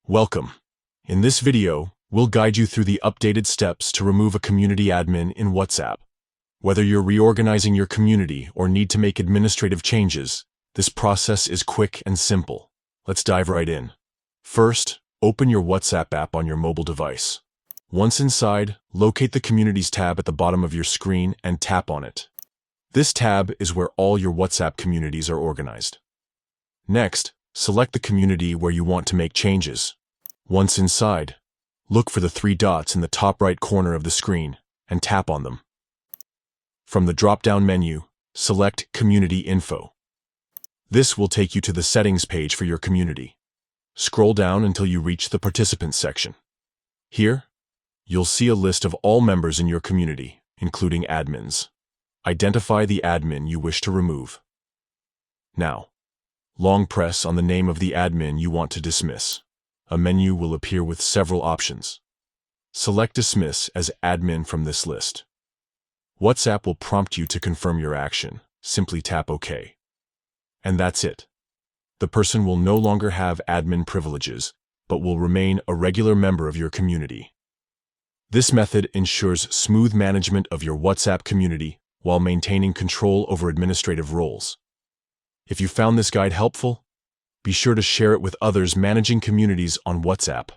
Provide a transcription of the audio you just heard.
Welcome. In this video, we'll guide you through the updated steps to remove a community admin in WhatsApp. Whether you're reorganizing your community or need to make administrative changes, this process is quick and simple. Let's dive right in. First, open your WhatsApp app on your mobile device. Once inside, locate the Communities tab at the bottom of your screen and tap on it. This tab is where all your WhatsApp communities are organized. Next, select the community where you want to make changes. Once inside, look for the three dots in the top right corner of the screen and tap on them. From the drop-down menu, select Community Info. This will take you to the settings page for your community. Scroll down until you reach the Participants section. Here, you'll see a list of all members in your community, including admins. Identify the admin you wish to remove. Now, long press on the name of the admin you want to dismiss. A menu will appear with several options. Select Dismiss as admin from this list. WhatsApp will prompt you to confirm your action. Simply tap OK. And that's it. The person will no longer have admin privileges, but will remain a regular member of your community. This method ensures smooth management of your WhatsApp community while maintaining control over administrative roles. If you found this guide helpful, be sure to share it with others managing communities on WhatsApp.